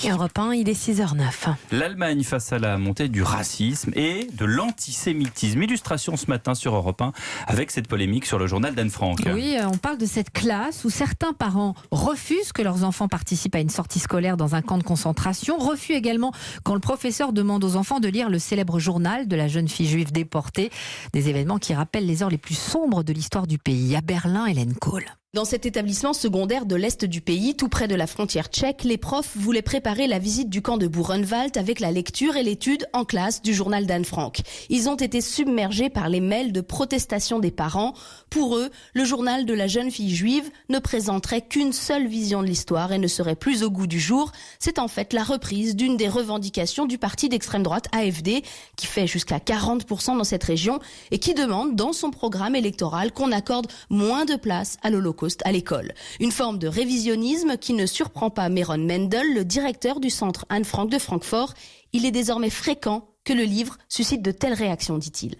Europe 1, il est 6h09. L'Allemagne face à la montée du racisme et de l'antisémitisme. Illustration ce matin sur Europe 1 avec cette polémique sur le journal d'Anne Frank. Oui, on parle de cette classe où certains parents refusent que leurs enfants participent à une sortie scolaire dans un camp de concentration. Refus également quand le professeur demande aux enfants de lire le célèbre journal de la jeune fille juive déportée. Des événements qui rappellent les heures les plus sombres de l'histoire du pays. À Berlin, Hélène Kohl. Dans cet établissement secondaire de l'Est du pays, tout près de la frontière tchèque, les profs voulaient préparer la visite du camp de Buchenwald avec la lecture et l'étude en classe du journal d'Anne Frank. Ils ont été submergés par les mails de protestation des parents. Pour eux, le journal de la jeune fille juive ne présenterait qu'une seule vision de l'histoire et ne serait plus au goût du jour. C'est en fait la reprise d'une des revendications du parti d'extrême droite AfD, qui fait jusqu'à 40% dans cette région et qui demande dans son programme électoral qu'on accorde moins de place à l'Holocauste à l'école. Une forme de révisionnisme qui ne surprend pas Meron Mendel, le directeur du centre Anne Frank de Francfort. Il est désormais fréquent que le livre suscite de telles réactions, dit-il.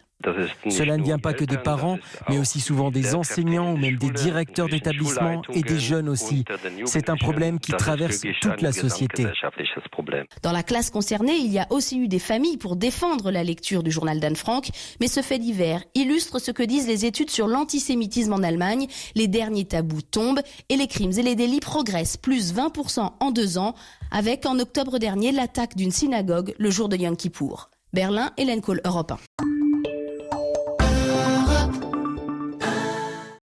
Cela ne vient pas que des parents, mais aussi souvent des enseignants ou même des directeurs d'établissements et des jeunes aussi. C'est un problème qui traverse toute la société. Dans la classe concernée, il y a aussi eu des familles pour défendre la lecture du journal d'Anne Frank, mais ce fait divers illustre ce que disent les études sur l'antisémitisme en Allemagne. Les derniers tabous tombent et les crimes et les délits progressent, plus 20% en 2 ans, avec en octobre dernier l'attaque d'une synagogue le jour de Yom Kippour. Berlin, Hélène Kohl, Europe 1.